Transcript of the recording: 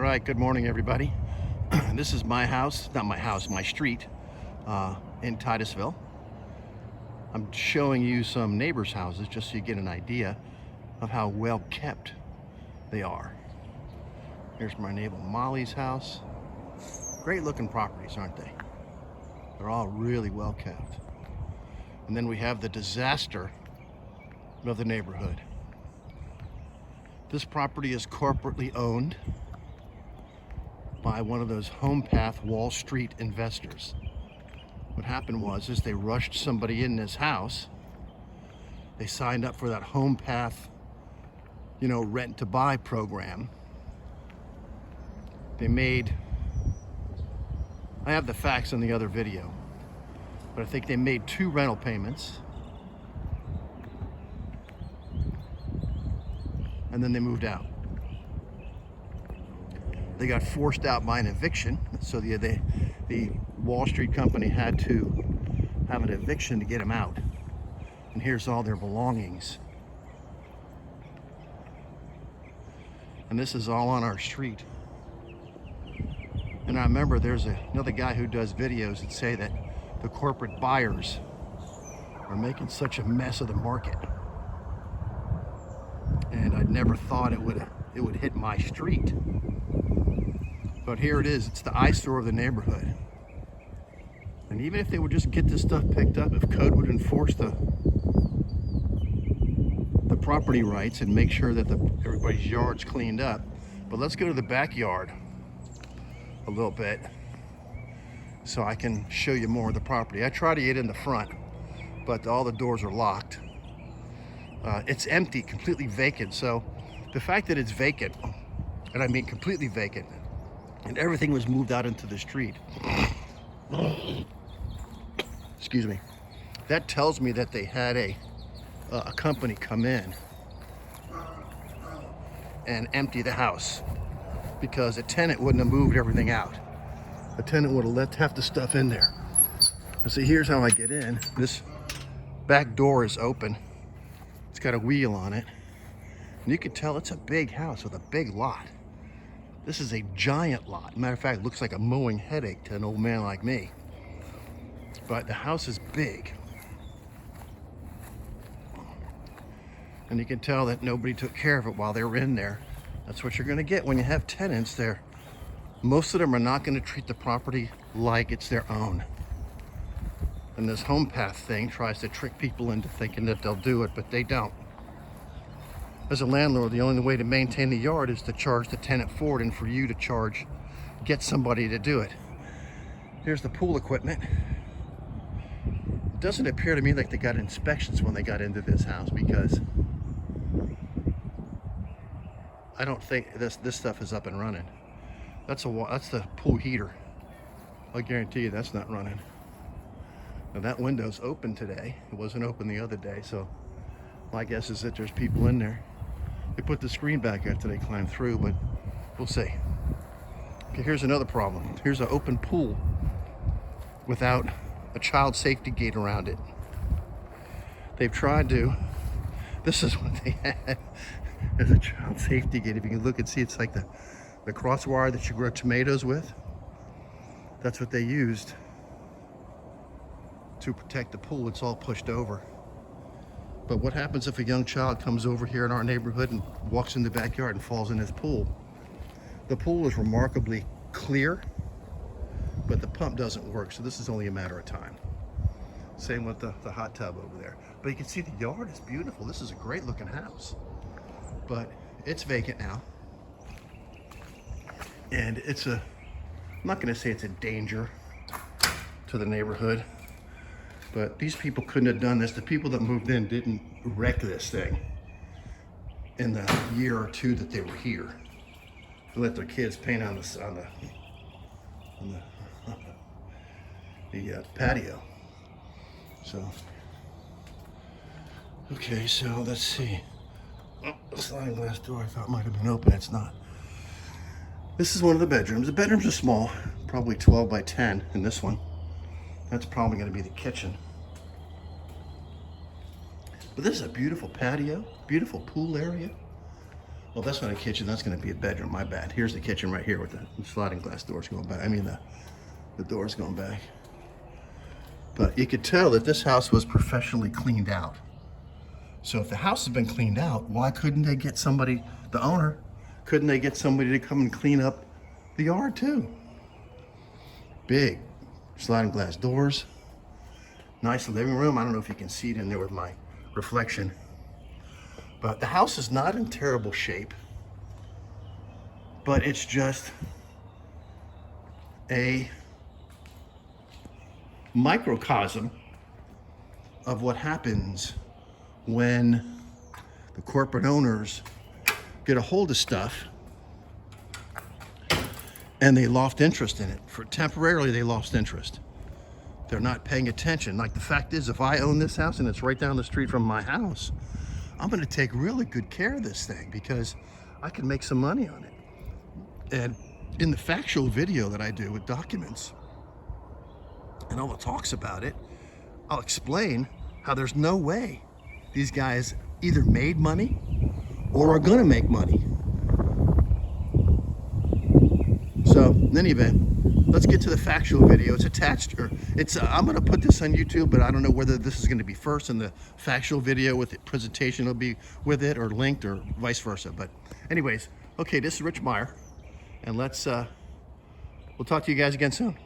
All right, good morning, everybody. This is my house, not my house, my street in Titusville. I'm showing you some neighbors' houses just so you get an idea of how well kept they are. Here's my neighbor Molly's house. Great looking properties, aren't they? They're all really well kept. And then we have the disaster of the neighborhood. This property is corporately owned by one of those home path Wall Street investors. What happened was they rushed somebody in this house. They signed up for that home path, rent to buy program. They made, I have the facts in the other video, but I think they made 2 rental payments and then they moved out. They got forced out by an eviction, so the Wall Street company had to have an eviction to get them out. And here's all their belongings. And this is all on our street. And I remember there's another guy who does videos that say that the corporate buyers are making such a mess of the market. And I never thought it would hit my street. But here it is, it's the eyesore of the neighborhood. And even if they would just get this stuff picked up, if code would enforce the property rights and make sure that everybody's yard's cleaned up. But let's go to the backyard a little bit so I can show you more of the property. I try to get in the front, but all the doors are locked. It's empty, completely vacant. So the fact that it's vacant, and I mean completely vacant, and everything was moved out into the street, excuse me, that tells me that they had a company come in and empty the house, because a tenant wouldn't have moved everything out. A tenant would have left half the stuff in there. And see, here's how I get in. This back door is open. It's got a wheel on it. And you can tell it's a big house with a big lot. This is a giant lot. Matter of fact, it looks like a mowing headache to an old man like me. But the house is big. And you can tell that nobody took care of it while they were in there. That's what you're gonna get when you have tenants there. Most of them are not gonna treat the property like it's their own. And this home path thing tries to trick people into thinking that they'll do it, but they don't. As a landlord, the only way to maintain the yard is to charge the tenant for it, and for you to get somebody to do it. Here's the pool equipment. It doesn't appear to me like they got inspections when they got into this house, because I don't think this stuff is up and running. That's the pool heater. I guarantee you that's not running. Now that window's open today. It wasn't open the other day, so my guess is that there's people in there. They put the screen back after they climbed through, but we'll see. Okay, here's another problem. Here's an open pool without a child safety gate around it. They've tried to, this is what they had as a child safety gate. If you can look and see, it's like the cross wire that you grow tomatoes with. That's what they used to protect the pool. It's all pushed over. But what happens if a young child comes over here in our neighborhood and walks in the backyard and falls in this pool? The pool is remarkably clear, but the pump doesn't work, so this is only a matter of time. Same with the hot tub over there. But you can see the yard is beautiful. This is a great looking house, but it's vacant now. And I'm not gonna say it's a danger to the neighborhood, but these people couldn't have done this. The people that moved in didn't wreck this thing in the year or 2 that they were here. They let their kids paint on the patio. So, okay, so let's see. Oh, the sliding glass door I thought might have been open. It's not. This is one of the bedrooms. The bedrooms are small, probably 12 by 10 in this one. That's probably going to be the kitchen. But this is a beautiful patio, beautiful pool area. Well, that's not a kitchen. That's going to be a bedroom. My bad. Here's the kitchen right here with the sliding glass doors going back. I mean, the doors going back. But you could tell that this house was professionally cleaned out. So if the house has been cleaned out, why couldn't they get somebody, the owner, couldn't they get somebody to come and clean up the yard too? Big sliding glass doors. Nice living room. I don't know if you can see it in there with my reflection. But the house is not in terrible shape. But it's just a microcosm of what happens when the corporate owners get a hold of stuff and they lost interest in it. For temporarily, they lost interest. They're not paying attention. Like, the fact is, if I own this house and it's right down the street from my house, I'm going to take really good care of this thing because I can make some money on it. And in the factual video that I do with documents and all the talks about it, I'll explain how there's no way these guys either made money or are going to make money. So in any event, let's get to the factual video. It's attached, or it's I'm going to put this on YouTube, but I don't know whether this is going to be first and the factual video with the presentation will be with it, or linked, or vice versa. But anyways, okay, this is Rich Meyer, and we'll talk to you guys again soon.